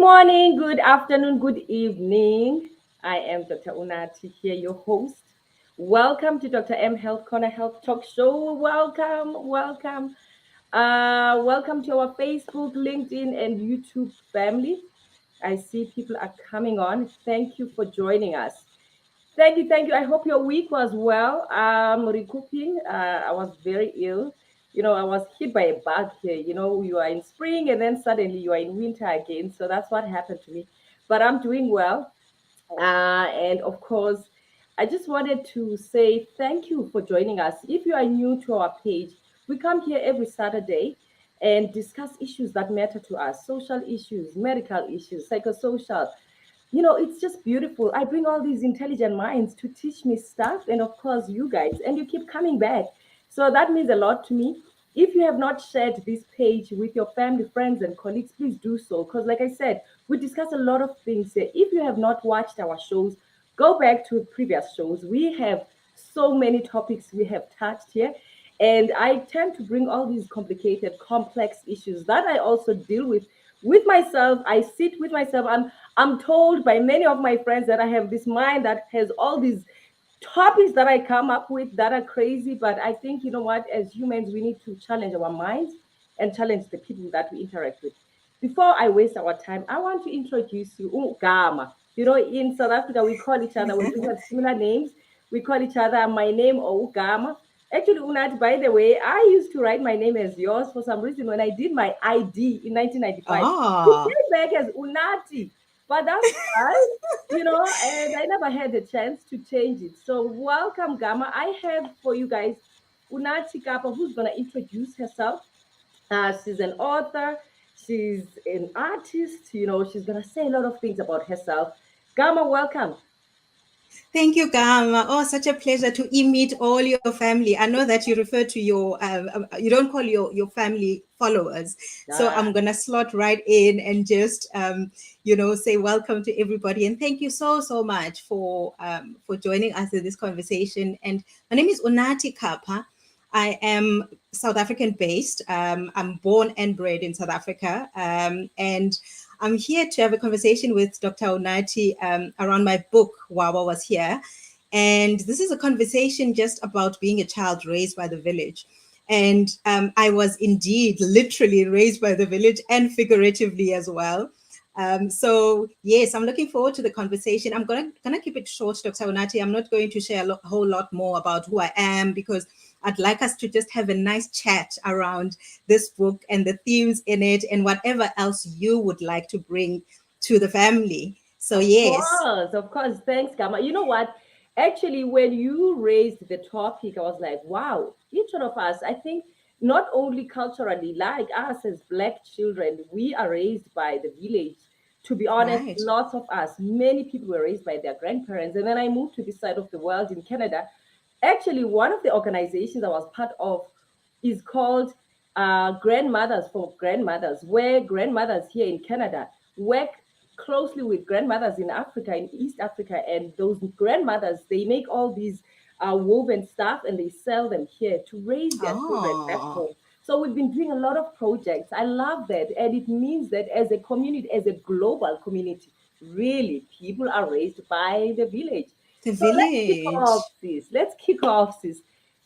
morning, good afternoon, good evening. I am Dr. Unathi here, your host. Welcome to Dr. M Health Corner Health Talk Show. Welcome to our Facebook, LinkedIn, and YouTube family. I see people are coming on. Thank you for joining us. Thank you. I hope your week was well. Recouping. I was very ill. I was hit by a bug here. You are in spring and then suddenly you are in winter again. So that's what happened to me. But I'm doing well. And of course, I just wanted to say thank you for joining us. If you are new to our page, we come here every Saturday and discuss issues that matter to us: social issues, medical issues, psychosocial. It's just beautiful. I bring all these intelligent minds to teach me stuff, and of course, you guys, and you keep coming back. So that means a lot to me. If you have not shared this page with your family, friends, and colleagues, please do so. Because, like I said, we discuss a lot of things here. If you have not watched our shows, go back to previous shows. We have so many topics we have touched here. And I tend to bring all these complicated, complex issues that I also deal with myself. I sit with myself. I'm told by many of my friends that I have this mind that has all these topics that I come up with that are crazy. But I think, you know what, as humans, we need to challenge our minds and challenge the people that we interact with. Before I waste our time, I want to introduce you, Ugama. In South Africa, we call each other when we have similar names. We call each other my name or Ugama. Actually, Unat, by the way, I used to write my name as yours for some reason when I did my ID in 1995. It Ah, came back as Unati, but that's fine, and I never had the chance to change it. So, welcome, Gamma. I have for you guys Unati Kapa, who's going to introduce herself. She's an author, she's an artist, she's going to say a lot of things about herself. Gamma, welcome. thank you, Gama. Oh, such a pleasure to meet all your family. I know that you refer to you don't call your family followers. So Ah, I'm going to slot right in and just, say welcome to everybody. And thank you so much for joining us in this conversation. And my name is Unathi Kapa. I am South African based. I'm born and bred in South Africa. And I'm here to have a conversation with Dr. Unathi around my book, Wawa Was Here. And this is a conversation just about being a child raised by the village. And I was indeed literally raised by the village and figuratively as well. So yes, I'm looking forward to the conversation. I'm gonna keep it short, Dr. Unathi. I'm not going to share a whole lot more about who I am because I'd like us to just have a nice chat around this book and the themes in it and whatever else you would like to bring to the family. So of yes. course, of course. Thanks, Gamma. You know what? Actually, when you raised the topic, I was like, wow, each one of us, I think not only culturally, like us as Black children, we are raised by the village. To be honest, Right. lots of us, many people were raised by their grandparents. And then I moved to this side of the world in Canada. Actually, one of the organizations I was part of is called Grandmothers for Grandmothers, where grandmothers here in Canada work closely with grandmothers in Africa, in East Africa, and those grandmothers, they make all these woven stuff and they sell them here to raise their children back Oh, home. So we've been doing a lot of projects. I love that. And it means that as a community, as a global community, really people are raised by the village. the So let's kick off village. this. Let's kick off this.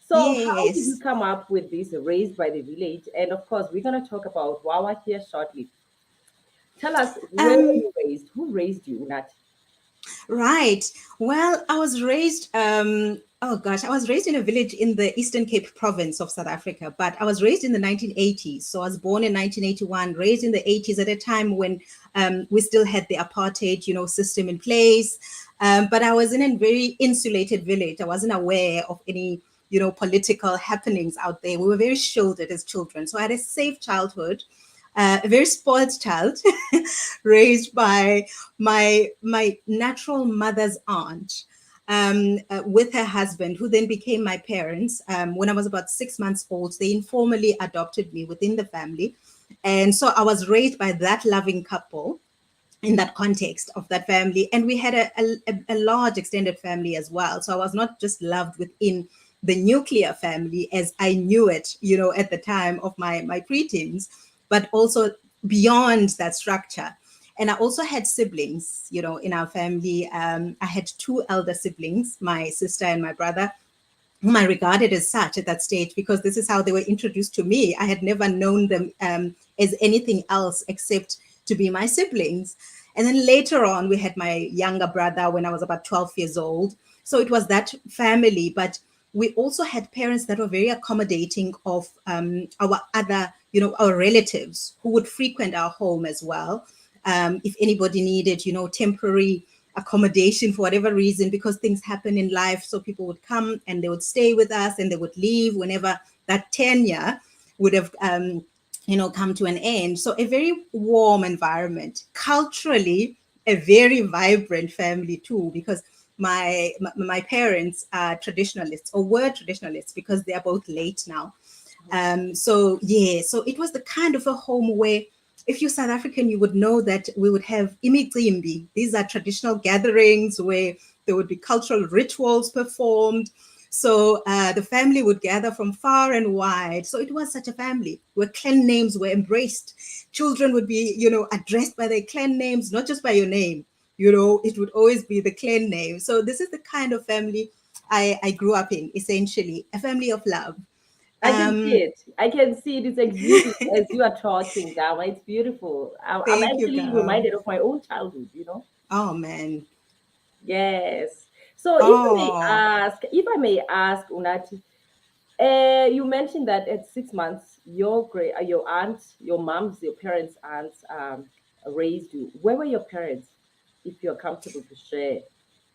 So how did you Yes. come up with this raised by the village? And of course, we're going to talk about Wawa here shortly. Tell us, where were Um, you raised? Who raised you, Nat? Right. Well, I was raised, oh gosh, I was raised in a village in the Eastern Cape province of South Africa, but I was raised in the 1980s. So I was born in 1981, raised in the 80s at a time when we still had the apartheid, system in place. But I was in a very insulated village. I wasn't aware of any, political happenings out there. We were very shielded as children. So I had a safe childhood, a very spoiled child, raised by my natural mother's aunt, with her husband, who then became my parents. When I was about 6 months old, they informally adopted me within the family, and so I was raised by that loving couple in that context of that family. And we had a large extended family as well. So I was not just loved within the nuclear family as I knew it, at the time of my preteens, but also beyond that structure. And I also had siblings, in our family. I had two elder siblings, my sister and my brother, whom I regarded as such at that stage because this is how they were introduced to me. I had never known them as anything else except to be my siblings. And then later on, we had my younger brother when I was about 12 years old. So it was that family. But we also had parents that were very accommodating of our other, our relatives who would frequent our home as well. If anybody needed, temporary accommodation for whatever reason, because things happen in life. So people would come and they would stay with us and they would leave whenever that tenure would have, come to an end. So a very warm environment, culturally, a very vibrant family too, because my parents are traditionalists or were traditionalists because they are both late now. So yeah, so it was the kind of a home where if you're South African, you would know that we would have imicimbi. These are traditional gatherings where there would be cultural rituals performed. So the family would gather from far and wide. So it was such a family where clan names were embraced. Children would be, addressed by their clan names, not just by your name. It would always be the clan name. So this is the kind of family I grew up in, essentially, a family of love. I can see Um, it. I can see it. It's exuding as you are talking, Gawa. It's beautiful. I'm Thank you, actually girl. reminded of my own childhood. Oh man. Yes. So Oh, if I may ask, Unati, you mentioned that at 6 months, your aunt, your mom's, your parents' aunts raised you. Where were your parents, if you're comfortable to share?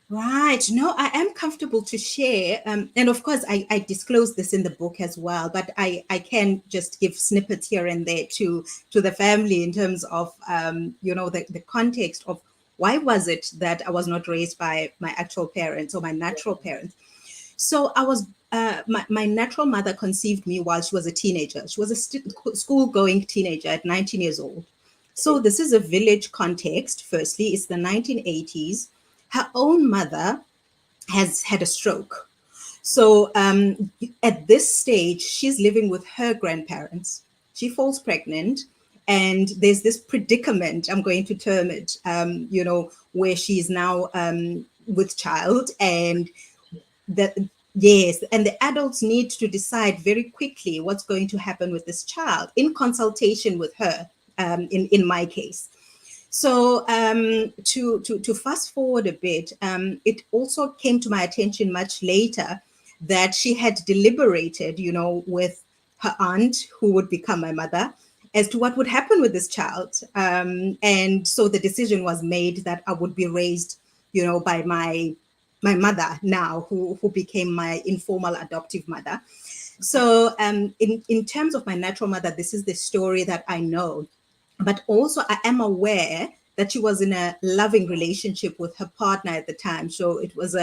right. No, I am comfortable to share. And of course, I disclose this in the book as well, but I can just give snippets here and there to the family in terms of, the context of why was it that I was not raised by my actual parents or my natural parents. So my natural mother conceived me while she was a teenager. She was a school going teenager at 19 years old. So Okay. this is a village context. Firstly, it's the 1980s. Her own mother has had a stroke. So at this stage, she's living with her grandparents. She falls pregnant, and there's this predicament, I'm going to term it, where she's now with child, and the yes, and the adults need to decide very quickly what's going to happen with this child in consultation with her. In my case, so to fast forward a bit, it also came to my attention much later that she had deliberated, with her aunt, who would become my mother, as to what would happen with this child. And so the decision was made that I would be raised, by my mother now, who became my informal adoptive mother. So in terms of my natural mother, this is the story that I know, but also I am aware that she was in a loving relationship with her partner at the time. So it was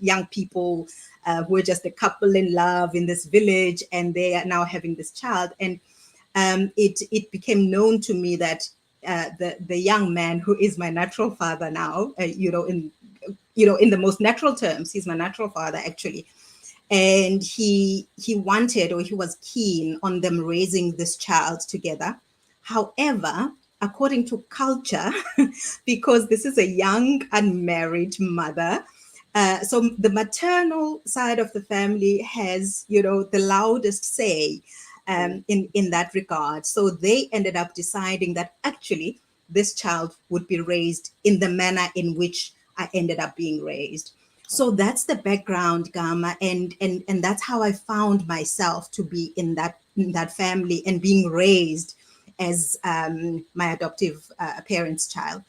young people who were just a couple in love in this village, and they are now having this child. And it became known to me that the young man who is my natural father now, in the most natural terms, he's my natural father actually, and he wanted, or he was keen on them raising this child together. However, according to culture, because this is a young unmarried mother, so the maternal side of the family has, the loudest say in that regard. So they ended up deciding that actually this child would be raised in the manner in which I ended up being raised. So that's the background, Gamma, and that's how I found myself to be in that family and being raised as my adoptive parents' child.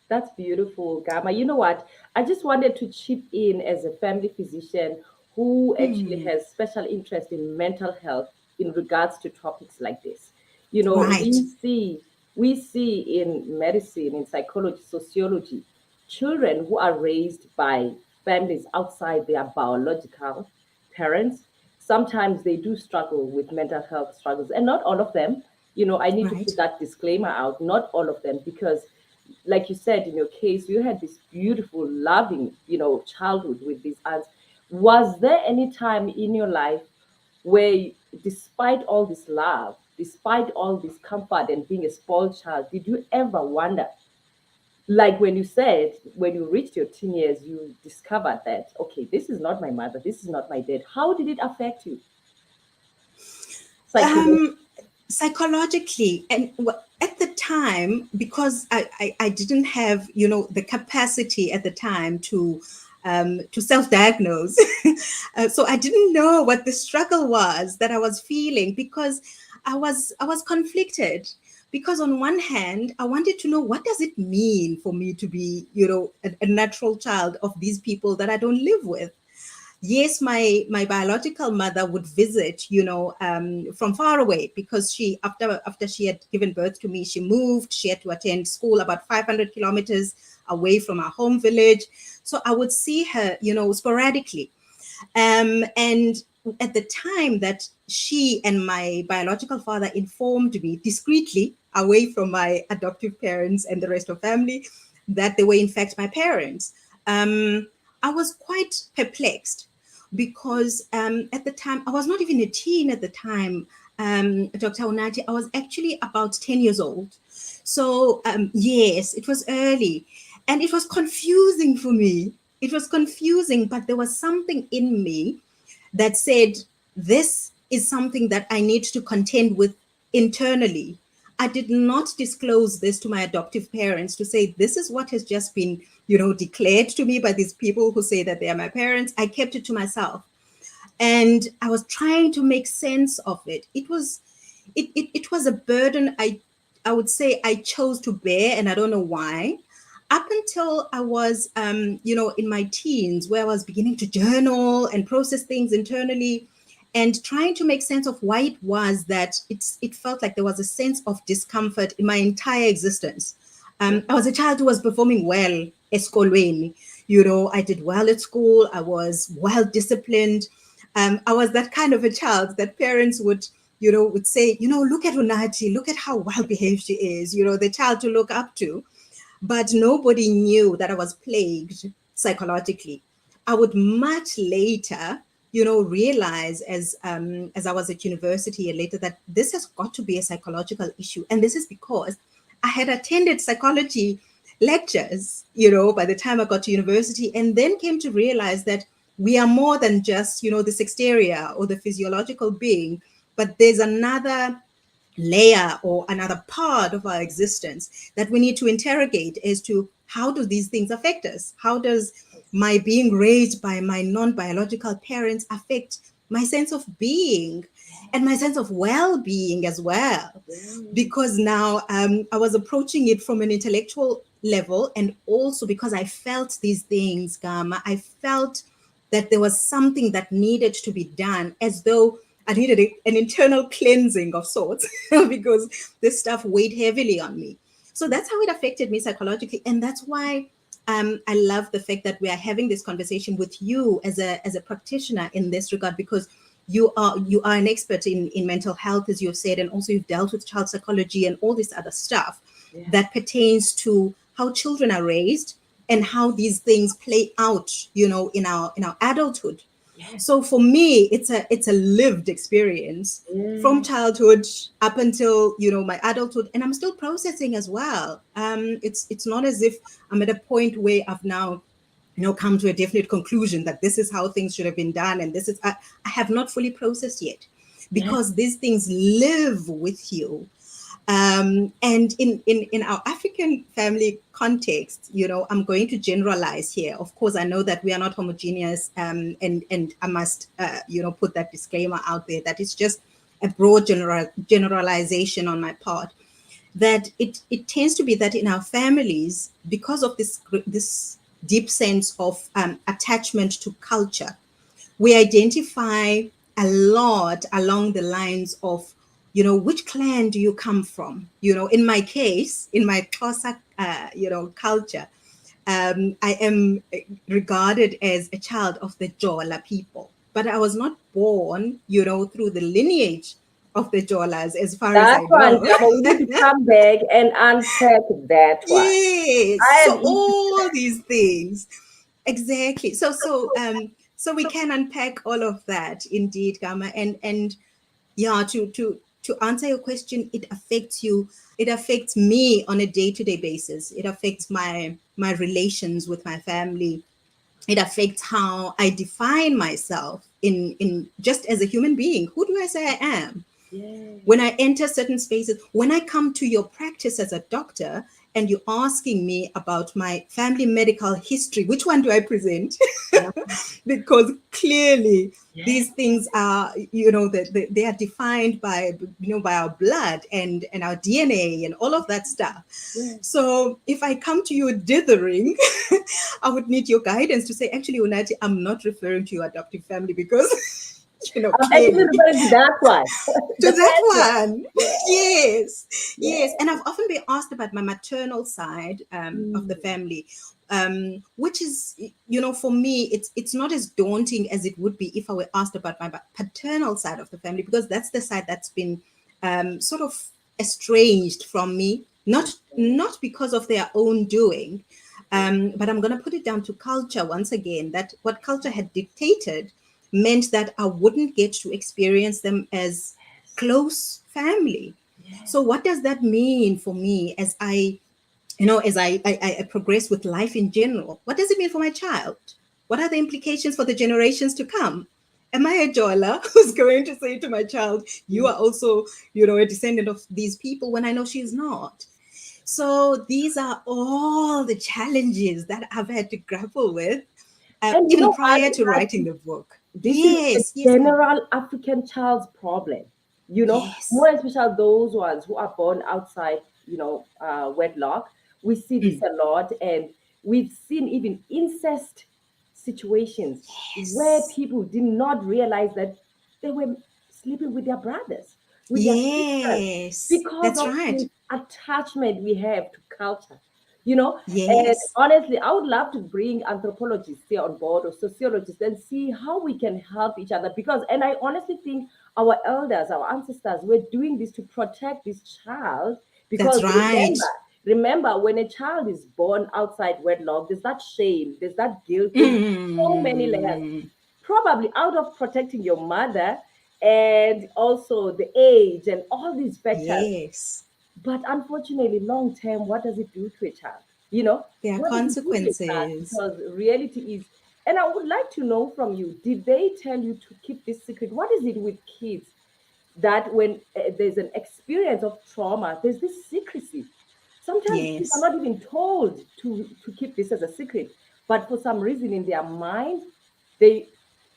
That's beautiful, Gamma. You know what? I just wanted to chip in as a family physician who actually Hmm. has special interest in mental health in regards to topics like this. Right, We see in medicine, in psychology, sociology, children who are raised by families outside their biological parents, sometimes they do struggle with mental health struggles, and not all of them. I need to put right, that disclaimer out, not all of them, because like you said, in your case, you had this beautiful, loving, childhood with these aunts. Was there any time in your life where, despite all this love, despite all this comfort and being a spoiled child, did you ever wonder? like when you said, when you reached your teen years, you discovered that, okay, this is not my mother, this is not my dad. How did it affect you psychologically? Um, Psychologically, and at the time, because I didn't have, the capacity at the time to self-diagnose. So I didn't know what the struggle was that I was feeling, because I was conflicted. Because on one hand, I wanted to know, what does it mean for me to be, a natural child of these people that I don't live with? Yes, my biological mother would visit, from far away, because she, after she had given birth to me, she moved. She had to attend school about 500 kilometers away from our home village. So I would see her, sporadically. And at the time that she and my biological father informed me discreetly, away from my adoptive parents and the rest of family, that they were in fact my parents, I was quite perplexed, because at the time, I was not even a teen at the time, Dr. Unathi. I was actually about 10 years old. So, yes, it was early, and it was confusing for me. It was confusing, but there was something in me that said, this is something that I need to contend with internally. I did not disclose this to my adoptive parents to say, this is what has just been, declared to me by these people who say that they are my parents. I kept it to myself. And I was trying to make sense of it. It was a burden I would say I chose to bear, and I don't know why. Up until I was, in my teens, where I was beginning to journal and process things internally, and trying to make sense of why it was that it felt like there was a sense of discomfort in my entire existence. I was a child who was performing well eskolweni. I did well at school. I was well disciplined. I was that kind of a child that parents would say, look at Unathi, look at how well behaved she is, the child to look up to. But nobody knew that I was plagued psychologically. I would much later, realize, as I was at university and later, that this has got to be a psychological issue. And this is because I had attended psychology lectures, by the time I got to university, and then came to realize that we are more than just, this exterior or the physiological being, but there's another layer or another part of our existence that we need to interrogate as to, how do these things affect us? How does my being raised by my non-biological parents affect my sense of being and my sense of well-being as well? Because now I was approaching it from an intellectual level, and also because I felt these things, Gamma. I felt that there was something that needed to be done, as though I needed an internal cleansing of sorts, because this stuff weighed heavily on me. So that's how it affected me psychologically. And that's why I love the fact that we are having this conversation with you as a practitioner in this regard, because you are an expert in mental health, as you've said, and also you've dealt with child psychology and all this other stuff that pertains to how children are raised and how these things play out, in our adulthood. So for me, it's a lived experience from childhood up until, my adulthood, and I'm still processing as well. It's not as if I'm at a point where I've now, come to a definite conclusion that this is how things should have been done, and this is I have not fully processed yet, because these things live with you. And in our African family context, I'm going to generalize here. Of course, I know that we are not homogeneous, and I must, put that disclaimer out there that it's just a broad generalization on my part. That it tends to be that in our families, because of this deep sense of attachment to culture, we identify a lot along the lines of, which clan do you come from? In my case, in my Xhosa, culture, I am regarded as a child of the Jola people, but I was not born, through the lineage of the Jolas, as far as That I one, know. Gabo, we need to come back and unpack that one. Yes. I am So interested. all these things. Exactly. So we can unpack all of that indeed, Gamma, and yeah, to to answer your question, it affects you. It affects me on a day-to-day basis. It affects my relations with my family. It affects how I define myself in just as a human being. Who do I say I am? Yeah. When I enter certain spaces, when I come to your practice as a doctor and you're asking me about my family medical history, which one do I present? Yeah. Because clearly Yeah. these things are, they are defined by, by our blood and our DNA and all of that stuff. Yeah. So if I come to you dithering, I would need your guidance to say, actually, Unathi, I'm not referring to your adoptive family because, I'm actually clearly referring to that one, to the first that one. one. Yeah. Yes, Yeah. yes. And I've often been asked about my maternal side of the Mm. family, which is, for me, it's not as daunting as it would be if I were asked about my paternal side of the family, because that's the side that's been sort of estranged from me, not because of their own doing, but I'm going to put it down to culture once again, that what culture had dictated meant that I wouldn't get to experience them as Yes. close family. Yes. So what does that mean for me as I progress with life in general? What does it mean for my child? What are the implications for the generations to come? Am I a Jola who's going to say to my child, you Mm. are also, a descendant of these people, when I know she's not? So these are all the challenges that I've had to grapple with, And you even know what? prior to writing the book. This is a Yes, yes, ma'am. general African child's problem. Yes. More especially those ones who are born outside, wedlock. We see this Mm. a lot, and we've seen even incest situations where Yes. people did not realize that they were sleeping with their brothers, with their sisters, Yes. because That's of right. this attachment we have to culture. You know, and Yes. honestly, I would love to bring anthropologists here on board or sociologists and see how we can help each other. Because, and I honestly think our elders, our ancestors were doing this to protect this child. That's Because right. remember, when a child is born outside wedlock, there's that shame, there's that guilt, there's so many layers. Mm. Probably out of protecting your mother and also the age and all these factors. Yes. But unfortunately, long term, what does it do to a child? There are What does it do to a child? consequences. Because reality is, and I would like to know from you, did they tell you to keep this secret? What is it with kids that when there's an experience of trauma, there's this secrecy? Sometimes kids are Yes. not even told to keep this as a secret, but for some reason in their mind, they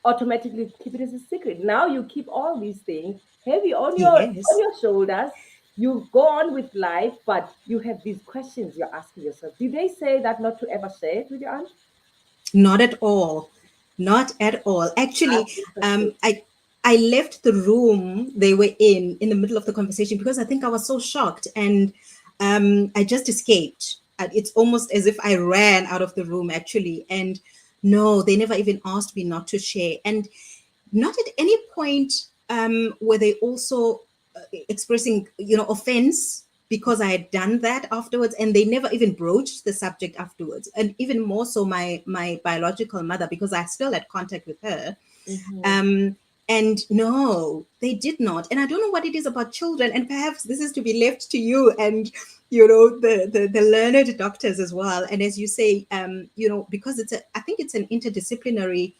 automatically keep it as a secret. Now you keep all these things heavy on Yes. your shoulders. You go on with life, but you have these questions you're asking yourself. Did they say that not to ever share it with your aunt? Not at all. Not at all. Actually, That's interesting. I left the room they were in the middle of the conversation because I think I was so shocked, and I just escaped. It's almost as if I ran out of the room, actually. And no, they never even asked me not to share. And not at any point were they also expressing, offense because I had done that afterwards, and they never even broached the subject afterwards. And even more so, my biological mother, because I still had contact with her. Mhm. Um, and no, they did not. And I don't know what it is about children. And perhaps this is to be left to you and the learned doctors as well. And as you say, because I think it's an interdisciplinary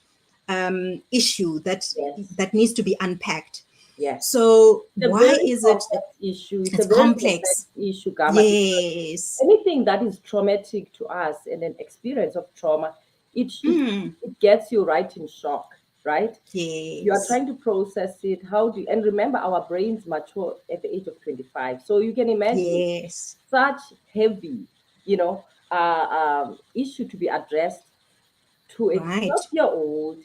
issue Yes, that needs to be unpacked. yes. So It's a why very is it complex issue. It's a it's very complex complex? issue, Gamma, because Yes. anything that is traumatic to us and an experience of trauma, it it, Mm, it gets you right in shock, right? You are yes. trying to process it. How do you, and remember, our brains mature at the age of 25. So you can imagine Yes. such heavy, issue to be addressed to a Right. 12-year-old,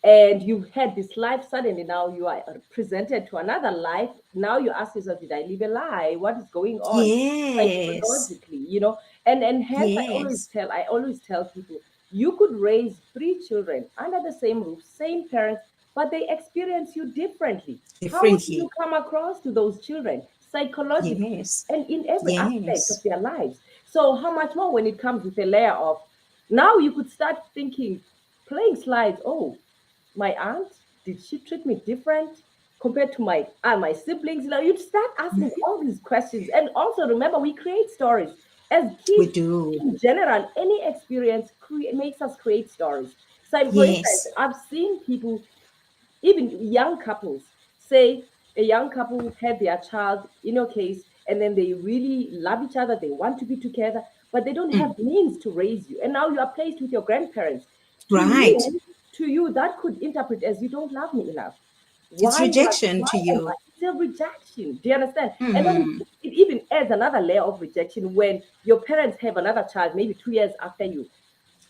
and you had this life, suddenly now you are presented to another life. Now you ask yourself, did I live a lie? What is going on Yes. psychologically? And hence Yes. I always tell people, you could raise three children under the same roof, same parents, but they experience you differently. How would you Differently. come across to those children psychologically Yes. and in every aspect of Yes. their lives? So how much more when it comes with a layer of, now you could start thinking, playing slides. Oh, my aunt, did she treat me different? compared to my siblings? You start asking all these questions. And also remember, we create stories as We kids. do. In general, any experience makes us create stories. So, for instance, Yes. I've seen people, even young couples, say a young couple had their child in your case, and then they really love each other, they want to be together, but they don't have means to raise you, and now you are placed with your grandparents. to Right. you to you, that could interpret as you don't love me enough. It's rejection Why to am I? you. It's a rejection. Do you understand? And then Hmm. it even adds another layer of rejection when your parents have another child maybe 2 years after you,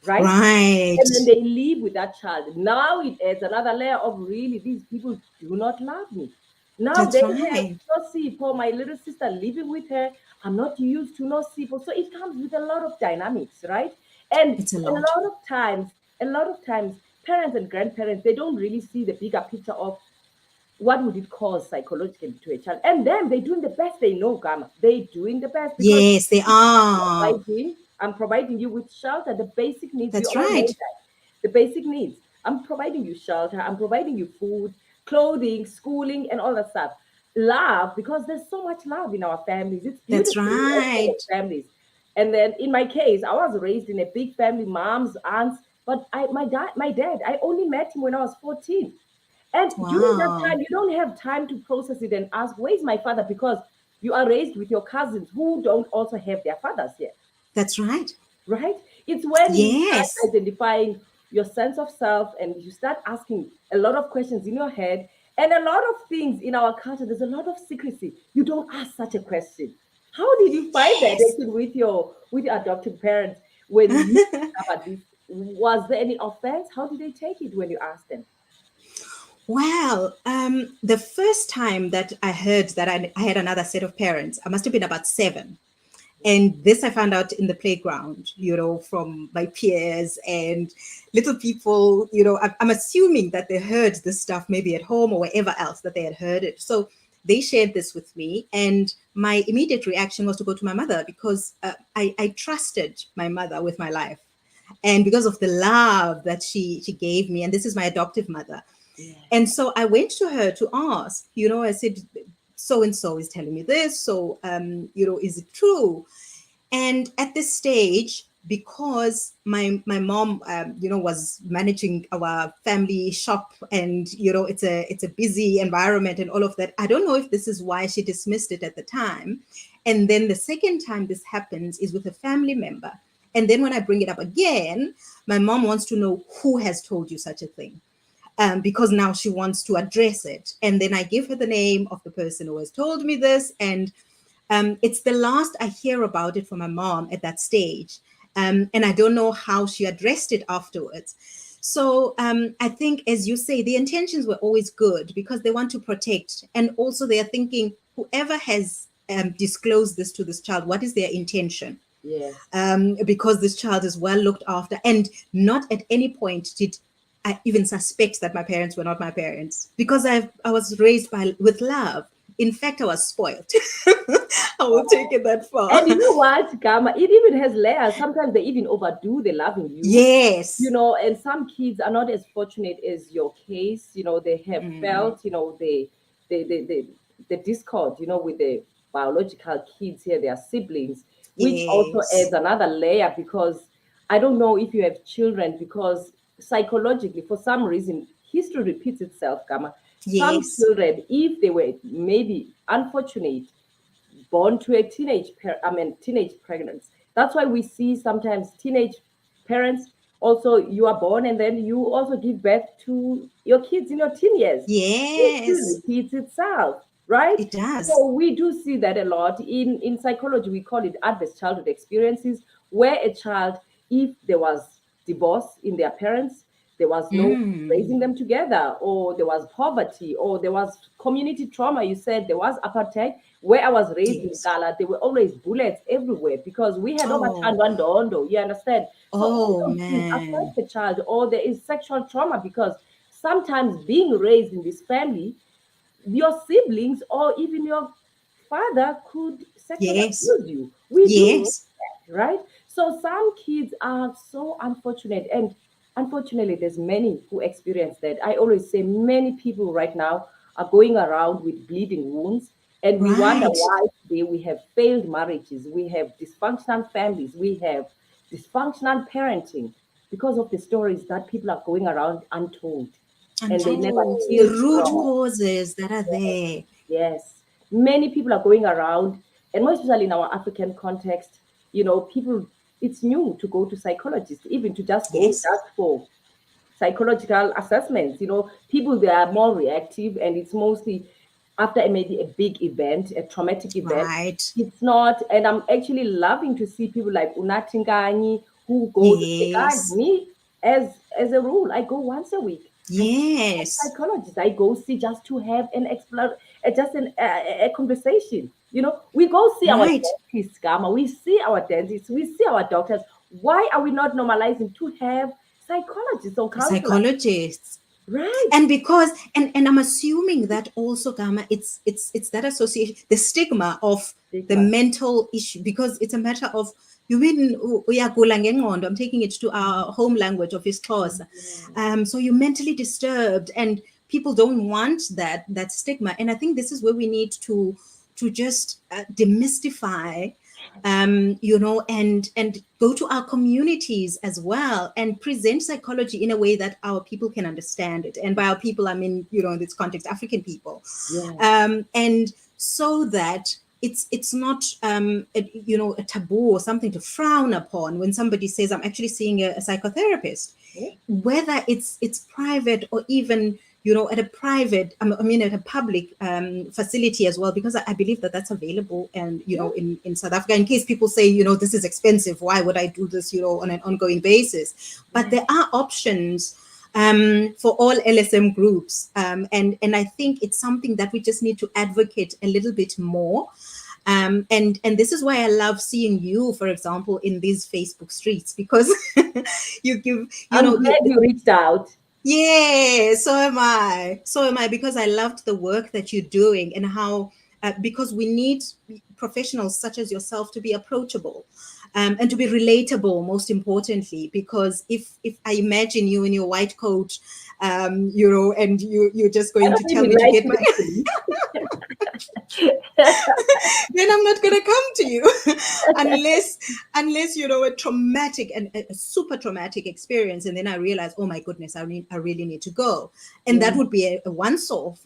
right? Right. And then they live with that child. Now it adds another layer of really these people do not love me. Now they That's have right. no for my little sister living with her. I'm not used to no people. So it comes with a lot of dynamics, right? And It's a a lot. lot of times, parents and grandparents, they don't really see the bigger picture of what would it cause psychologically to a child? And then they're doing the best they know, Gamma. They're doing the best because Yes, they are. I'm providing you with shelter, the basic needs. We That's all right. know that. The basic needs. I'm providing you shelter, I'm providing you food, clothing, schooling, and all that stuff. Love, because there's so much love in our families. It's That's beautiful. We all right. have families. And then in my case, I was raised in a big family, moms, aunts, but my dad, I only met him when I was 14. And during that Wow. time, you don't have time to process it and ask, where's my father? Because you are raised with your cousins who don't also have their fathers yet, That's right. right? It's when you start Yes. identifying your sense of self and you start asking a lot of questions in your head. And a lot of things in our culture, there's a lot of secrecy. You don't ask such a question. How did you find that Yes. actually with your adopted parents when you discovered this? Was there any offense? How did they take it when you asked them? Well, the first time that I heard that I had another set of parents, I must have been about 7. And this I found out in the playground, from my peers and little people. I'm assuming that they heard this stuff maybe at home or wherever else that they had heard it. So they shared this with me. And my immediate reaction was to go to my mother because I trusted my mother with my life. And because of the love that she gave me, and this is my adoptive mother. Yes. And so I went to her to ask, I said, so and so is telling me this. So, is it true? And at this stage, because my mom, was managing our family shop, and it's a busy environment and all of that. I don't know if this is why she dismissed it at the time. And then the second time this happens is with a family member. And then when I bring it up again, my mom wants to know who has told you such a thing, because now she wants to address it. And then I give her the name of the person who has told me this. And it's the last I hear about it from my mom at that stage. And I don't know how she addressed it afterwards. So I think, as you say, the intentions were always good because they want to protect. And also, they are thinking, whoever has disclosed this to this child, what is their intention? Yes. Because this child is well looked after. And not at any point did I even suspect that my parents were not my parents, because I was raised with love. In fact, I was spoiled. I will take it that far. And you know what, Gamma? It even has layers. Sometimes they even overdo the loving you, Yes. and some kids are not as fortunate as your case. They have felt, the discord, with the biological kids here, their siblings, which also adds Yes. another layer because I don't know if you have children because psychologically, for some reason, history repeats itself, Gamma. Some Yes. children, if they were maybe unfortunate, born to a teenage pregnancy. That's why we see sometimes teenage parents also, you are born and then you also give birth to your kids in your teen years. History Yes. repeats itself, right? It does. So we do see that a lot in psychology. We call it adverse childhood experiences, where a child, if there was divorce in their parents, there was no raising them together, or there was poverty, or there was community trauma. You said there was apartheid. Where I was raised in Yes. Gala, there were always bullets everywhere because we had Oh. Ondo, you understand? So all Oh those things man. affect the child, or there is sexual trauma because sometimes being raised in this family, your siblings or even your father could sexually Yes. abuse you. We do know Yes. that, right? So some kids are so unfortunate, and unfortunately, there's many who experience that. I always say many people right now are going around with bleeding wounds, and we wonder Right. why today we have failed marriages, we have dysfunctional families, we have dysfunctional parenting because of the stories that people are going around untold, and they never Untold. The healed root from. causes that are there. Yes, many people are going around, and more especially in our African context, people, it's new to go to psychologists, even to just go Yes. just for psychological assessments. People, they are more reactive, and it's mostly after maybe a big event, a traumatic event. Right. It's not, and I'm actually loving to see people like Unathi who go to say, guys, Yes. me, as a rule, I go once a week. I Yes. psychologist. I go see just to have an explore, just a conversation. We go see our Right. dentists, Gamma. We see our dentists. We see our doctors. Why are we not normalizing to have psychologists or counselors? Psychologists. Right. And because and I'm assuming that also, Gamma, it's that association, the stigma of the Stigma. mental issue, because it's a matter of you mean uyagula ngengqondo. I'm taking it to our home language of isiXhosa. Yes. So you're mentally disturbed, and people don't want that stigma. And I think this is where we need to just demystify, and go to our communities as well and present psychology in a way that our people can understand it. And by our people, I mean, in this context, African people. Yes. And so that it's not a taboo or something to frown upon when somebody says, I'm actually seeing a psychotherapist, Yes. whether it's private or even at a private, I mean at a public facility as well, because I believe that that's available. And Yes. in South Africa, in case people say, this is expensive, why would I do this on an ongoing basis? But there are options for all LSM groups, and I think it's something that we just need to advocate a little bit more. And this is why I love seeing you, for example, in these Facebook streets, because you give, I'm glad you reached out. yeah, so am I. So am I, because I loved the work that you're doing, and how, because we need professionals such as yourself to be approachable, and to be relatable, most importantly. Because if I imagine you in your white coat, and you're just I going don't to tell even me to like get my, questions. then I'm not going to come to you unless a traumatic and a super traumatic experience, and then I realize, oh my goodness, I really need to go. And that Yeah. would be a once off,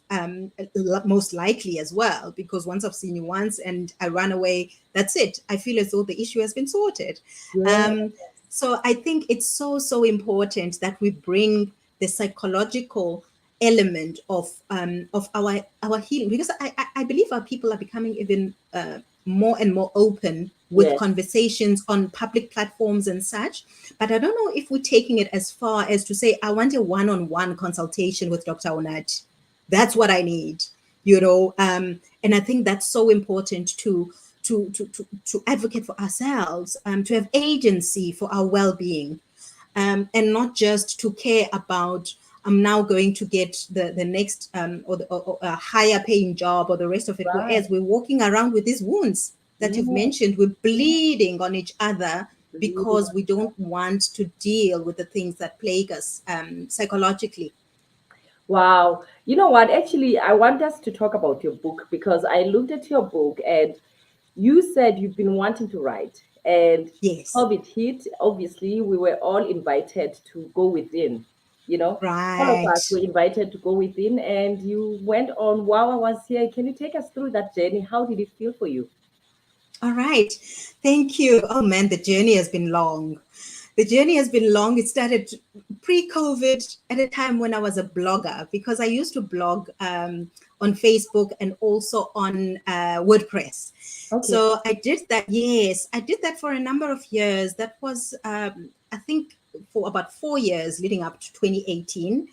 most likely as well, because once I've seen you once and I run away, that's it. I feel as though the issue has been sorted. Yeah. um, so I think it's so important that we bring the psychological element of our healing, because I believe our people are becoming even more and more open with Yes. conversations on public platforms and such. But I don't know if we're taking it as far as to say, I want a one-on-one consultation with Dr. Unathi. That's what I need, and I think that's so important to advocate for ourselves, to have agency for our well-being, and not just to care about, I'm now going to get the next, or a higher paying job or the rest of it. Right. Whereas we're walking around with these wounds that you've Yeah. mentioned, we're bleeding on each other Bleeding. because we don't want to deal with the things that plague us psychologically. Wow. You know what? Actually, I want us to talk about your book because I looked at your book and you said you've been wanting to write. And Yes, COVID hit. Obviously, we were all invited to go within. All of us right. were invited to go within, and you went on while I was here. Can you take us through that journey? How did it feel for you? All right. Thank you. Oh man, the journey has been long. The journey has been long. It started pre-COVID, at a time when I was a blogger, because I used to blog on Facebook and also on WordPress. Okay. So I did that. Yes, I did that for a number of years. That was, I think, for about 4 years leading up to 2018.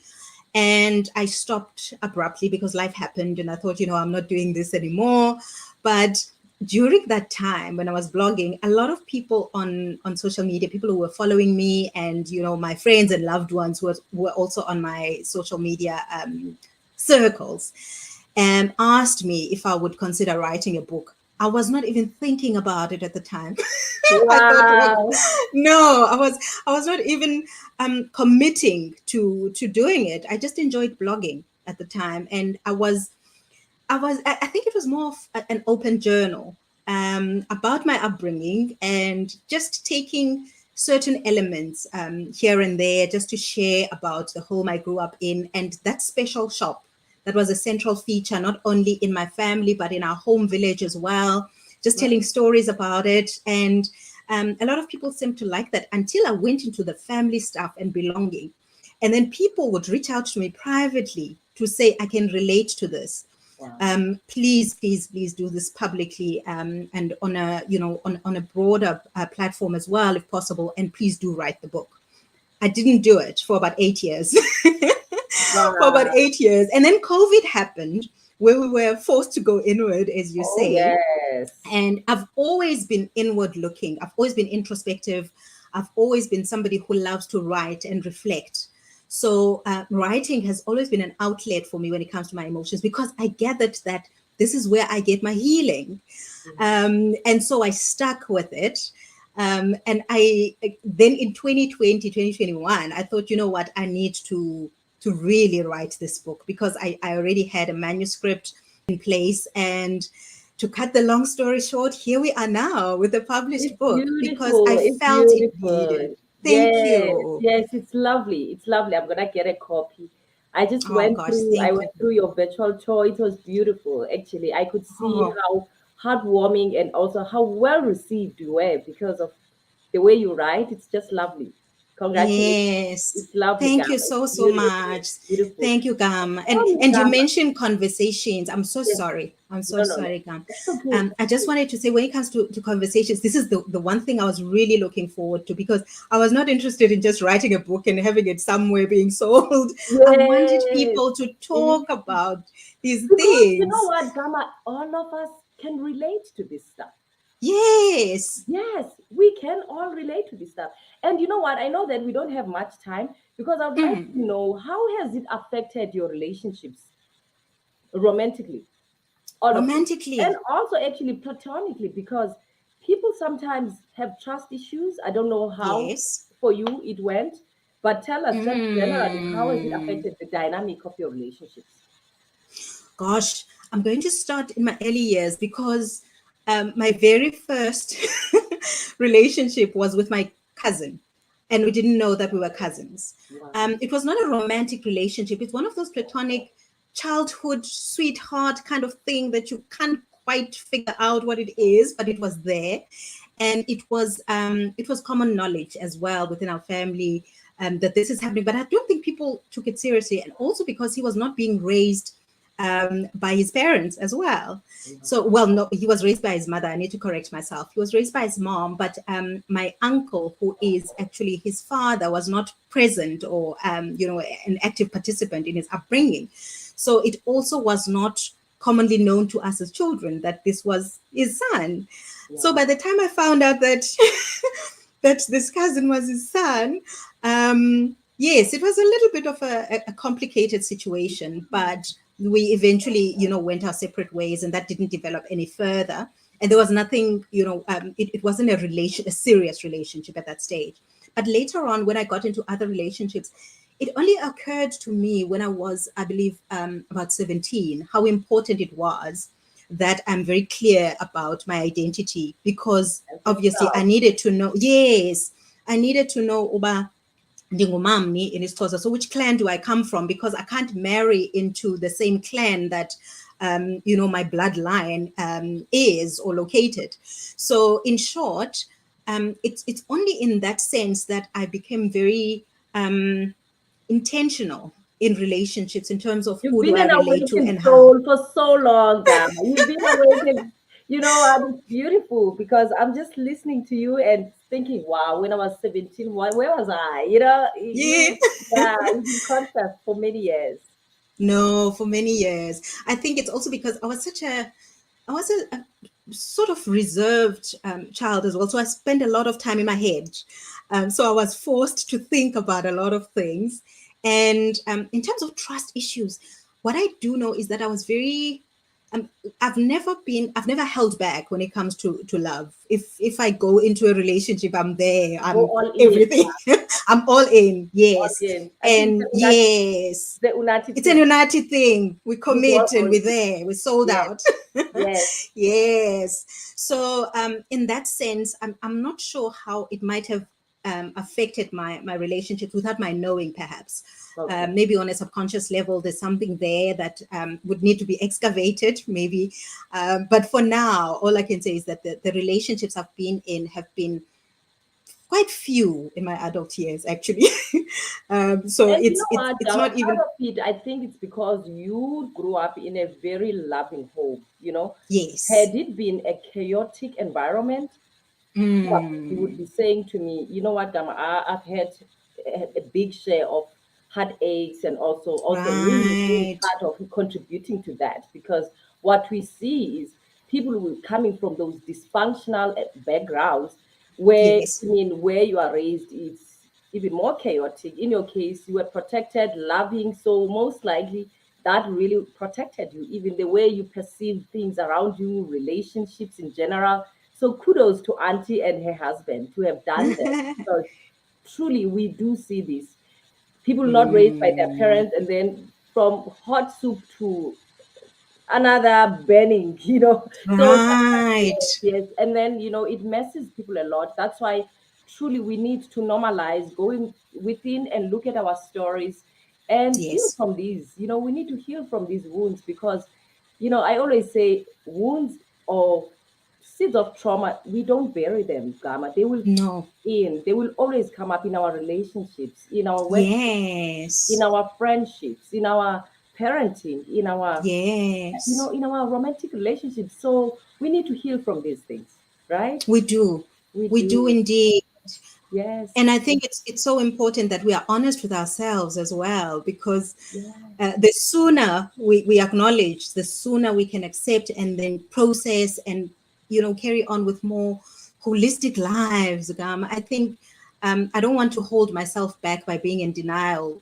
And I stopped abruptly because life happened, and I thought, I'm not doing this anymore. But during that time when I was blogging, a lot of people on social media, people who were following me, and my friends and loved ones were also on my social media circles, and asked me if I would consider writing a book. I was not even thinking about it at the time. I thought, what? Wow. No, I was not even committing to doing it. I just enjoyed blogging. at the time, and I think it was more of an open journal about my upbringing and just taking certain elements here and there just to share about the home I grew up in and that special shop that was a central feature, not only in my family, but in our home village as well, just telling stories about it. And a lot of people seemed to like that until I went into the family stuff and belonging. And then people would reach out to me privately to say, I can relate to this. Wow. Please do this publicly and on a on a broader platform as well if possible, and please do write the book. I didn't do it for about 8 years. For about Wow. 8 years, and then COVID happened, where we were forced to go inward, as you Oh, say. yes. And I've always been inward looking. I've always been introspective. I've always been somebody who loves to write and reflect. So writing has always been an outlet for me when it comes to my emotions, because I gathered that this is where I get my healing. And so I stuck with it. And I then in 2020, 2021, I thought, you know what, I need to really write this book, because I already had a manuscript in place. And to cut the long story short, here we are now with a published It's book because beautiful. I It's felt it needed. beautiful. Thank Yes, you. yes, it's lovely. It's lovely. I'm gonna get a copy. Oh gosh, I thank you. went through your virtual tour. It was beautiful, actually. I could see Oh, how heartwarming and also how well received you were because of the way you write. It's just lovely. Congratulations. yes. It's lovely, Thank you Gama. It's so beautiful. much. Beautiful. Thank you, Gam. Tell me, And you Gama. mentioned conversations. I'm so Yes. sorry. I'm so No, no, no. sorry, Gam. That's okay. I That's just okay. wanted to say, when it comes to conversations, this is the one thing I was really looking forward to, because I was not interested in just writing a book and having it somewhere being sold. I wanted Yes. people to Yes. talk about these Because you know things. what, Gamma, all of us can relate to this stuff. Yes. Yes, we can all relate to this stuff. And you know what? I know that we don't have much time because I would like Mm, to know, how has it affected your relationships romantically, all of it, and romantically. also actually platonically, because people sometimes have trust issues. I don't know how Yes. for you it went, but tell us just generally, how has it Mm. affected the dynamic of your relationships? Gosh, I'm going to start in my early years, because my very first relationship was with my cousin, and we didn't know that we were cousins. Wow. It was not a romantic relationship. It's one of those platonic childhood sweetheart kind of thing that you can't quite figure out what it is, but it was there, and it was common knowledge as well within our family that this is happening. But I don't think people took it seriously, and also because he was not being raised by his parents as well. So, well, no, he was raised by his mother. I need to correct myself. He was raised by his mom, but my uncle, who is actually his father, was not present or, an active participant in his upbringing. So it also was not commonly known to us as children that this was his son. So Wow. by the time I found out that that this cousin was his son, yes, it was a little bit of a complicated situation, but we eventually, went our separate ways, and that didn't develop any further. And there was nothing, it wasn't a serious relationship at that stage. But later on, when I got into other relationships, it only occurred to me when I was, I believe, about 17, how important it was that I'm very clear about my identity, because And obviously I yourself. needed to know, yes, I needed to know uba ndingumamni in isiXhosa. So which clan do I come from? Because I can't marry into the same clan that my bloodline is or located. So in short, it's only in that sense that I became very intentional in relationships in terms of You've who do been I an relate to awakened and how. soul for so long, Gamma. You've been awakened. You know, and it's beautiful because I'm just listening to you and thinking, wow, when I was 17, where was I? Yeah. Yeah, you've been conscious for many years. No, for many years. I think it's also because I was a sort of reserved child as well. So I spent a lot of time in my head. So I was forced to think about a lot of things. And in terms of trust issues, what I do know is that I was very um, I've never held back when it comes to love. If I go into a relationship, I'm there. Go I'm all in. everything. I'm all in. All Yes, in. I think and yes, the Unathi it's an thing. united thing. We We go commit and all we're in. there. We're sold Yes. out. Yes. Yes. So in that sense, I'm not sure how it might have affected my relationships without my knowing, perhaps. Okay. Maybe on a subconscious level, there's something there that would need to be excavated, maybe. But for now, all I can say is that the relationships I've been in have been quite few in my adult years, actually. So And you it's know it's what, it's Gama, not part even. of it, I think it's because you grew up in a very loving home, you know. Yes. Had it been a chaotic environment, you would Mm, be saying to me, you know what, Gama, I've had a big share of heartaches and also really being right. part of contributing to that because what we see is people who are coming from those dysfunctional backgrounds where Yes. I mean where you are raised it's even more chaotic. In your case, you were protected, loving, so most likely that really protected you, even the way you perceive things around you, relationships in general. So kudos to Auntie and her husband to have done that because truly we do see this. People not raised by their Mm, parents and then from hot soup to another burning, you know. So sometimes, right. yes, yes. And then, you know, it messes people a lot. That's why truly we need to normalize going within and look at our stories and heal Yes. from these. You know, we need to heal from these wounds because, you know, I always say wounds or seeds of trauma, we don't bury them, Gamma. They will No. in, they will always come up in our relationships, in our work, in Yes. our friendships, in our parenting, in our Yes. in our romantic relationships. So we need to heal from these things, right? We do. We We do do. indeed. Yes. And I think it's so important that we are honest with ourselves as well, because Yes. the sooner we acknowledge, the sooner we can accept and then process and carry on with more holistic lives. I think I don't want to hold myself back by being in denial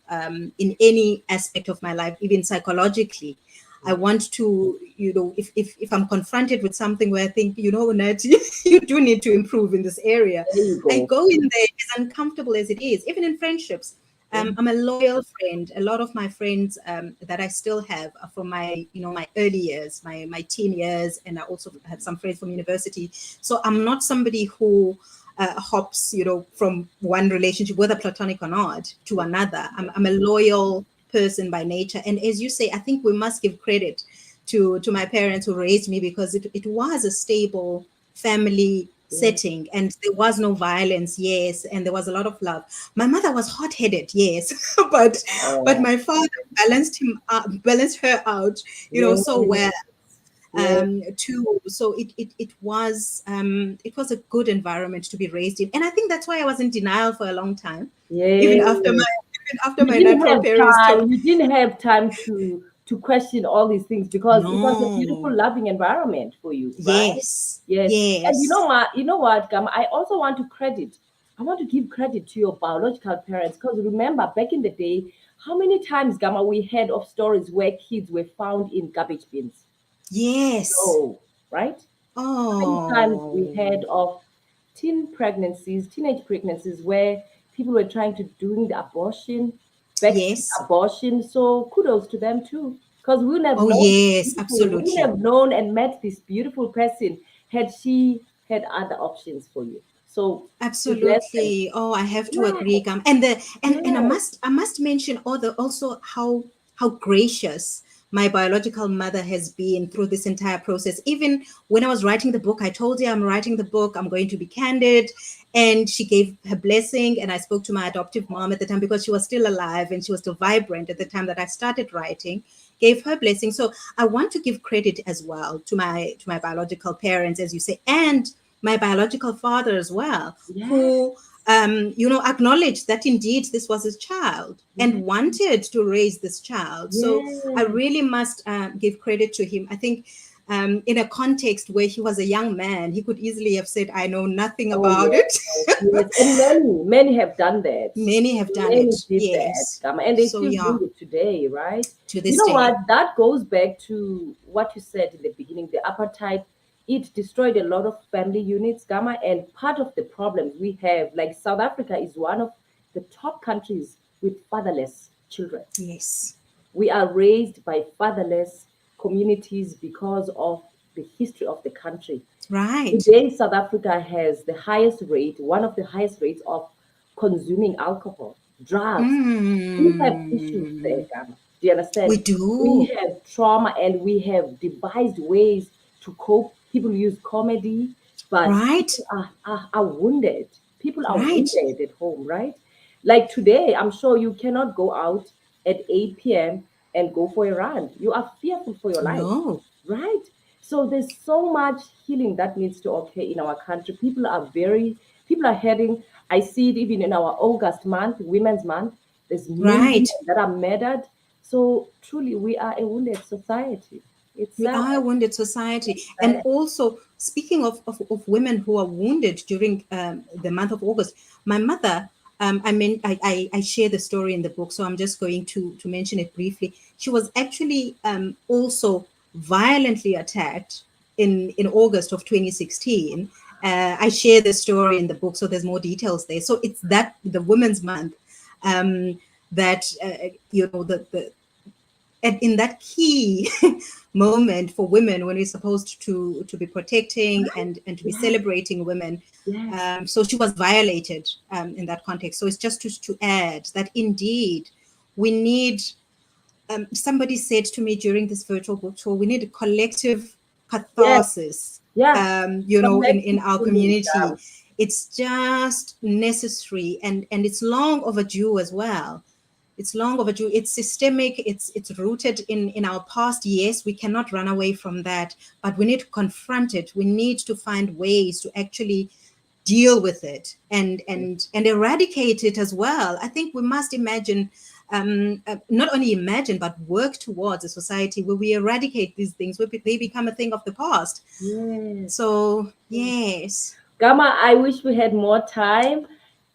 in any aspect of my life, even psychologically. I Yes. want to, if I'm confronted with something where I think, Unathi, you do need to improve in this area, There you I go. go in there as uncomfortable as it is, even in friendships. Yeah. I'm a loyal friend. A lot of my friends that I still have are from my early years, my teen years, and I also have some friends from university. So I'm not somebody who hops, from one relationship, whether platonic or not, to another. I'm a loyal person by nature. And as you say, I think we must give credit to my parents who raised me, because it was a stable family Yeah. setting, and there was no violence, yes, and there was a lot of love. My mother was hot-headed, yes, but Oh. my father balanced her out, Yes. so well. Yes. Too. So it was a good environment to be raised in, and I think that's why I was in denial for a long time, even Yes. after my You didn't natural have parents time. told. You didn't have time to question all these things because it was a beautiful, No. loving environment for you, right? Yes. Yes. And Yes. you know what, Gam? I also want to credit. I want to give credit to your biological parents because remember back in the day, how many times, Gamma, we heard of stories where kids were found in garbage bins? Yes. No, right? How many times we Oh. heard of teenage pregnancies where people were trying to doing the abortion, backstreet Yes. abortion. So kudos to them too, because we wouldn't have Oh, known yes, beautiful, we wouldn't absolutely. have known and met this beautiful person had she had other options for you. So we bless them. Absolutely. Oh, I have to Yeah, agree, Gam. And I yeah, must mention also how gracious my biological mother has been through this entire process. Even when I was writing the book, I told her I'm writing the book, I'm going to be candid. And she gave her blessing. And I spoke to my adoptive mom at the time, because she was still alive and she was still vibrant at the time that I started writing, gave her blessing. So I want to give credit as well to my biological parents, as you say, and my biological father as well, yeah, who acknowledged that indeed this was his child yeah, and wanted to raise this child. So I yeah. really must give credit to him. I think in a context where he was a young man, he could easily have said, I know nothing Oh about yes, it. yes, and many have done that. Many have done Many it, did that, yes. and they So still yeah, do it today, right? to You this know what? day. That goes back to what you said in the beginning. The apartheid, it destroyed a lot of family units, Gamma, and part of the problems we have, like South Africa, is one of the top countries with fatherless children. Yes. We are raised by fatherless communities because of the history of the country. Right. Today, South Africa has the highest rate, one of the highest rates of consuming alcohol, drugs. We have issues there, Mm, Gamma. Do you understand? we We do. have trauma and we have devised ways to cope. People use comedy, but Right. people are wounded. People are Right. wounded at home, right? Like today, I'm sure you cannot go out at 8 p.m. and go for a run. You are fearful for your life, No. right? So there's so much healing that needs to occur in our country. People are heading. I see it even in our August month, Women's Month. There's many women Right. that are murdered. So truly, we are a wounded society. It's We sad. are a wounded society. It's And sad. also, speaking of women who are wounded during the month of August, my mother, I mean, I share the story in the book, so I'm just going to mention it briefly. She was actually also violently attacked in August of 2016. I share the story in the book, so there's more details there. So it's that the Women's Month that, the and in that key moment for women when we're supposed to be protecting and to be Yes, celebrating women, yes, so she was violated in that context. So it's just to add that indeed we need, somebody said to me during this virtual book tour, we need a collective yes, catharsis, yeah. in Collective our healing. community. It's just necessary, and it's long overdue as well. It's long overdue. It's systemic. It's rooted in our past. Yes, we cannot run away from that, but we need to confront it. We need to find ways to actually deal with it and eradicate it as well. I think we must imagine, not only imagine, but work towards a society where we eradicate these things, where they become a thing of the past. Yes. So yes. Gamma, I wish we had more time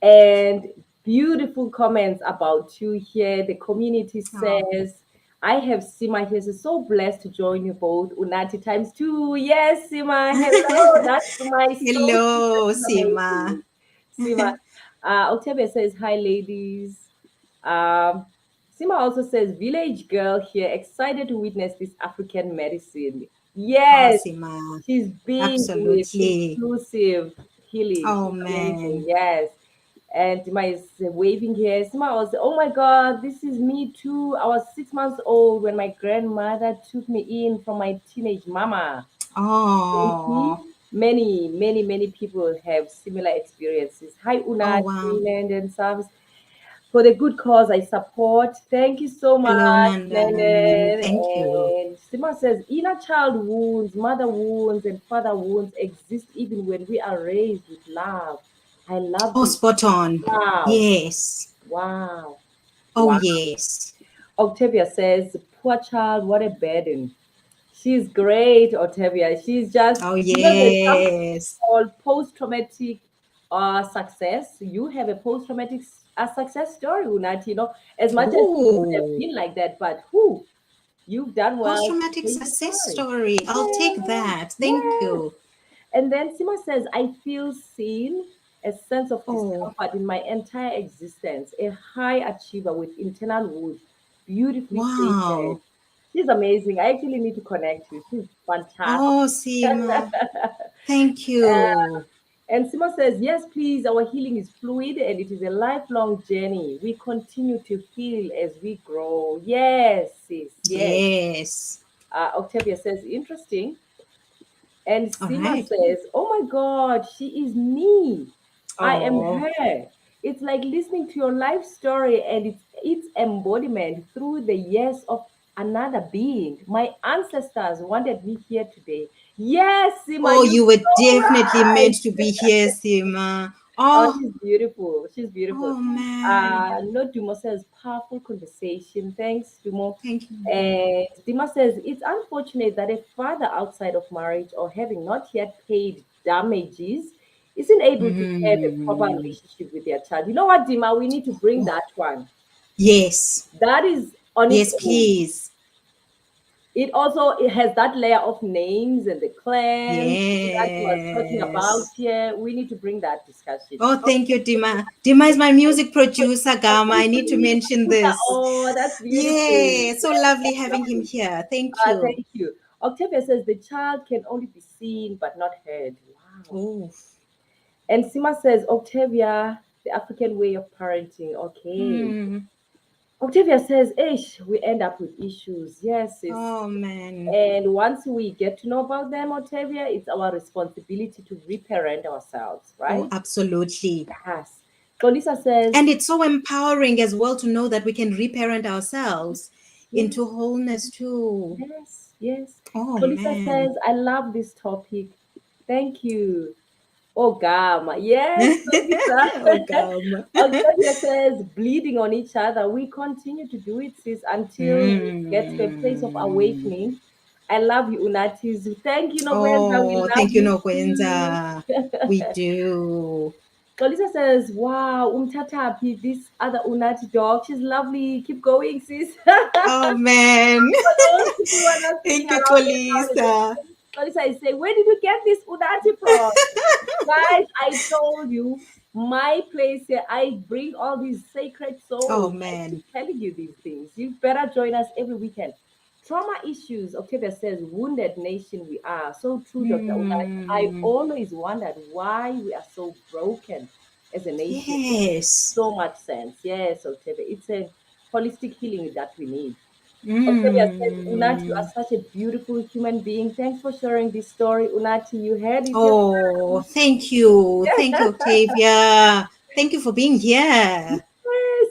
and beautiful comments about you here. The community Oh, says, I have Sima here. So, so blessed to join you both. Unathi times two. Yes, Sima. Hello. That's my soul sister. hello, She's Sima. amazing. Sima. Octavia says, hi, ladies. Um, Sima also says, village girl here, excited to witness this African medicine. Oh, Yes, Sima. she's big with Absolutely. inclusive healing. Oh She's amazing. man. Yes. And Sima is waving here. Sima was, oh my God, this is me too. I was 6 months old when my grandmother took me in from my teenage mama. You see, Oh. many people have similar experiences. Hi, Oh Una, wow. and Service. For the good cause I support. Thank you so Hello, much, Nandan. Nenen. Thank you. And Sima says inner child wounds, mother wounds, and father wounds exist even when we are raised with love. I love Oh, this. spot on. Wow. Yes. Wow. Oh, Wow. yes. Octavia says, poor child, what a burden. She's great, Octavia. She's just, Oh, there's something yes. called post-traumatic success. You have a post-traumatic success story, Unat. As much as you would have Oh, been like that, but who? You've done well to post-traumatic change the success story. story. I'll take Yes, that. Thank yes. you. And then Sima says, I feel seen, a sense of Oh, discomfort in my entire existence, a high achiever with internal wounds, beautifully created. wow. She's amazing. I actually need to connect you. She's fantastic. Oh, Seema. Thank you. And Sima says, yes, please, our healing is fluid and it is a lifelong journey. We continue to heal as we grow. Yes, sis, yes. Yes. Octavia says, interesting. And All Sima right. says, oh my God, she is me. I am Oh, her. It's like listening to your life story and its embodiment through the years of another being. My ancestors wanted me here today. Yes, Sima, oh, you're you were so definitely right. meant to be here, Seema. Oh, Oh, she's beautiful. She's beautiful. oh man. No, Dumo says powerful conversation. Thanks, Dumo. Thank you. And Dima says it's unfortunate that a father outside of marriage or having not yet paid damages isn't able to have a proper Hmm. relationship with their child. You know what, Dima? We need to bring Oh, that one. yes. That is on its Yes, own. please. It has that layer of names and the clans that you was talking about Yes. here. We need to bring that discussion. Oh, thank you, Dima. Dima is my music producer, Gama. I need to mention this. Oh, that's beautiful. Yeah, so Yes, lovely that's having him lovely. here. Thank you. Thank you. Octavia says the child can only be seen but not heard. Wow. Oh, And Sima says, Octavia, the African way of parenting. Okay. hmm. Octavia says, Ish, we end up with issues. Yes, sis. Oh man. And once we get to know about them, Octavia, it's our responsibility to reparent ourselves, Oh, right? absolutely. Yes. Lisa says, And it's so empowering as well to know that we can reparent ourselves into yes, wholeness too. yes, yes. Oh Lisa man. says, I love this topic. Thank you. Oh, Gama. Yes, Lisa. Oh, Gama. Octavia says, bleeding on each other. We continue to do it, sis, until we get to a place of Mm. awakening. I love you, Unatis. Thank you, Nogwenza. We Oh, love thank you, you too. Nokwenza. We do. Lisa says, wow, umtatapi, this other Unati dog. She's lovely. Keep going, sis. Oh man. For those people who are not sitting Thank you, around the Kolisa. Lisa is saying, where did you get this Unati from? Guys, I told you, my place here, I bring all these sacred Oh souls. I keep man. telling you these things. You better join us every weekend. Trauma issues, Octavia says, wounded nation we are. So true, Dr. Unati. I Hmm. always wondered why we are so broken as a nation. It makes Yes. so much sense. Yes, Octavia. It's a holistic healing that we need. Octavia says, Unati, you are Mm. such a beautiful human being. Thanks for sharing this story. Unati, you heard it here Oh, first. thank you. Thank you, Octavia. Thank you for being here. Yes.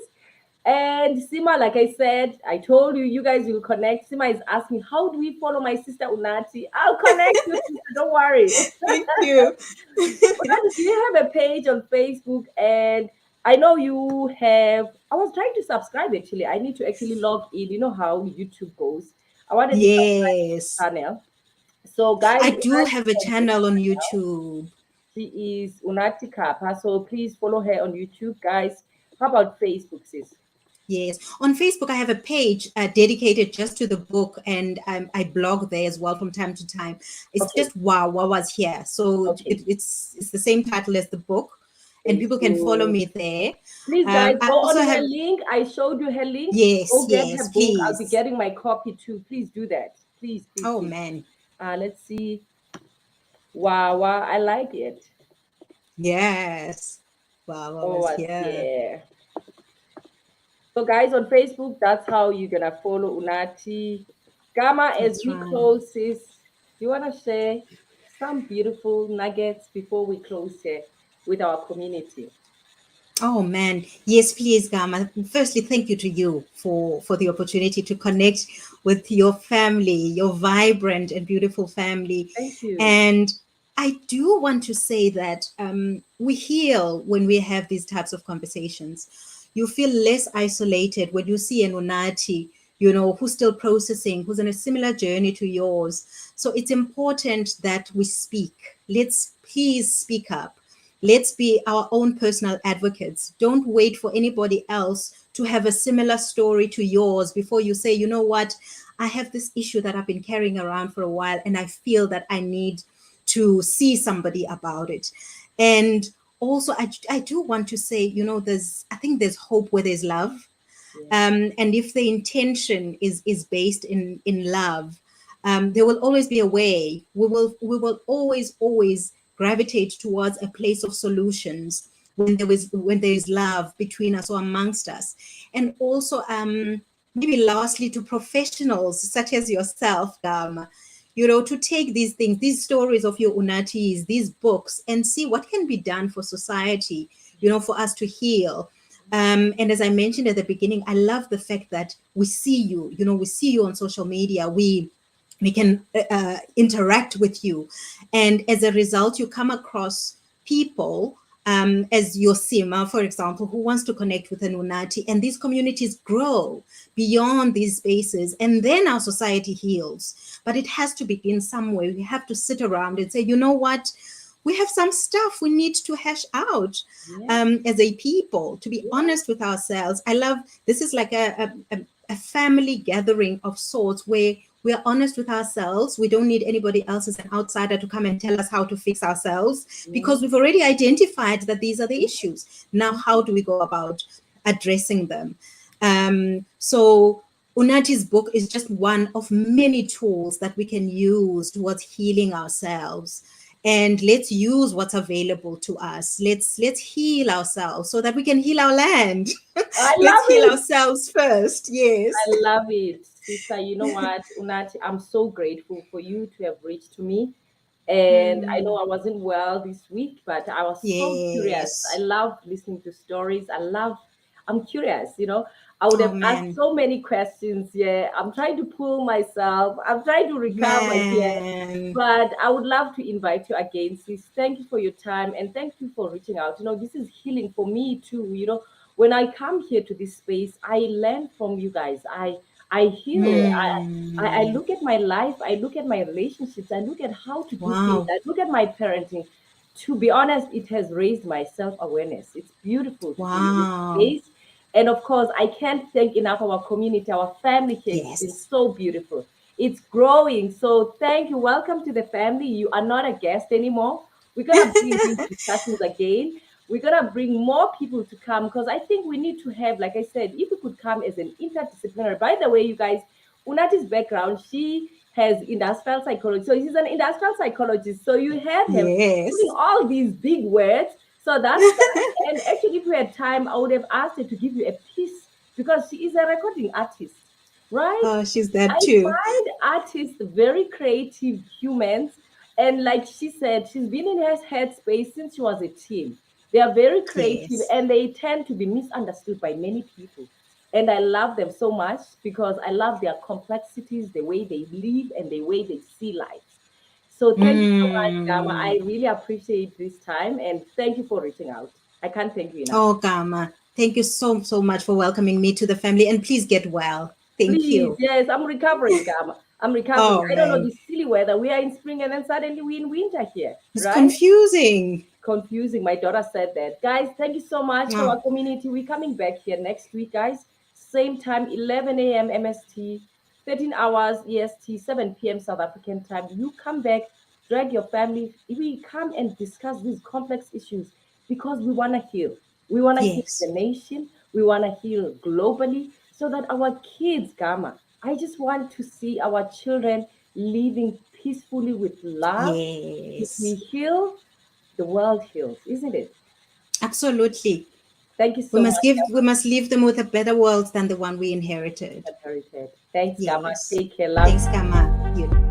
And Sima, like I said, I told you, you guys will connect. Sima is asking, how do we follow my sister Unati? I'll connect you, sister. Don't worry. Thank you. Unati, do you have a page on Facebook? And I know you have. I was trying to subscribe actually. I need to actually log in. You know how YouTube goes. I wanted to subscribe to Yes. the channel. So, guys, I do Unati have a can get channel on my help. YouTube. She is Unati Kappa. So please follow her on YouTube, guys. How about Facebook, sis? Yes. On Facebook, I have a page dedicated just to the book, and I blog there as well from time to time. It's Okay, just Wow, what was here. So okay. it's the same title as the book, and people can follow Facebook. me there. Please, guys, I go also on her have, link. I showed you her link. yes, Go get her yes, book. I'll be please. getting my copy too. Please do that. Please, please, Oh please. man. Let's see. Wow, wow, I like it. Yes. Wow, what Oh, was what's here. here? So, guys, on Facebook, that's how you're gonna follow Unati. Gamma, as That's we right. close, sis, do you wanna share some beautiful nuggets before we close here with our community? Oh man, yes, please, Gama. Firstly, thank you to you for the opportunity to connect with your family, your vibrant and beautiful family. Thank you. And I do want to say that we heal when we have these types of conversations. You feel less isolated when you see an Unati, who's still processing, who's on a similar journey to yours. So it's important that we speak. Let's please speak up. Let's be our own personal advocates. Don't wait for anybody else to have a similar story to yours before you say, you know what, I have this issue that I've been carrying around for a while, and I feel that I need to see somebody about it. And also, I do want to say, I think there's hope where there's love. Yes. And if the intention is based in love, there will always be a way. We will always gravitate towards a place of solutions when there is love between us or amongst us. And also, maybe lastly, to professionals such as yourself, to take these things, these stories of your Unatis, these books, and see what can be done for society, for us to heal. And as I mentioned at the beginning, I love the fact that we see you, we see you on social media. We can interact with you. And as a result, you come across people as your Sima, for example, who wants to connect with an Unathi, and these communities grow beyond these spaces, and then our society heals. But it has to begin somewhere. We have to sit around and say, you know what? We have some stuff we need to hash out Yeah. as a people, to be Yeah. honest with ourselves. I love this is like a family gathering of sorts where we're honest with ourselves. We don't need anybody else as an outsider to come and tell us how to fix ourselves because Mhm. we've already identified that these are the Mhm. issues. Now, how do we go about addressing them? So Unati's book is just one of many tools that we can use towards healing ourselves. And let's use what's available to us. Let's heal ourselves so that we can heal our land. I Let's love heal it. ourselves first. Yes. I love it, sister. You know what, Unathi, I'm so grateful for you to have reached to me. And I know Mm, I wasn't well this week, but I was so curious. I yes. love listening to stories. I'm curious, I would Oh have asked man. so many questions. Yeah, I'm trying to pull myself. I'm trying to recover here. Man. But I would love to invite you again, sis. Thank you for your time and thank you for reaching out. This is healing for me too. When I come here to this space, I learn from you guys. I heal. I Mm, look at my life, I look at my relationships, I look at how to do things, wow. I look at my parenting. To be honest, it has raised my self-awareness. It's beautiful to be in this Wow. space. And of course, I can't thank enough our community, our family here. It's been Yes. so beautiful. It's growing. So thank you. Welcome to the family. You are not a guest anymore. We're gonna bring these discussions again. We're gonna bring more people to come because I think we need to have, like I said, if we could come as an interdisciplinary. By the way, you guys, Unati's background, she has industrial psychology. So she's an industrial psychologist. So you had her putting Yes. all these big words. So that's that. And actually, if we had time, I would have asked her to give you a piece because she is a recording artist, right? Oh, she's that I too. find artists very creative humans. And like she said, she's been in her headspace since she was a teen. They are very creative Yes. and they tend to be misunderstood by many people. And I love them so much because I love their complexities, the way they live, and the way they see life. So thank you so much, Gama. Mm. I really appreciate this time and thank you for reaching out. I can't thank you enough. Oh, Gama. Thank you so, so much for welcoming me to the family. And please get well. Thank Please, you. yes, I'm recovering, Gama. I'm recovering. Oh, I don't know man. this silly weather. We are in spring and then suddenly we're in winter here, It's right? confusing. Confusing. My daughter said that. Guys, thank you so much for Oh, our community. We're coming back here next week, guys. Same time, 11 a.m. MST, 13 hours EST, 7 p.m. South African time. You come back, drag your family. We come and discuss these complex issues because we want to heal. We want to heal yes. the nation. We want to heal globally so that our kids, Gamma, I just want to see our children living peacefully with love. If we Yes. heal, the world heals, isn't it? Absolutely. Thank you so much, We must leave them with a better world than the one we inherited. Heritage. Thanks, Gamma. Yes. Take care. Love Thanks, you. Kama. You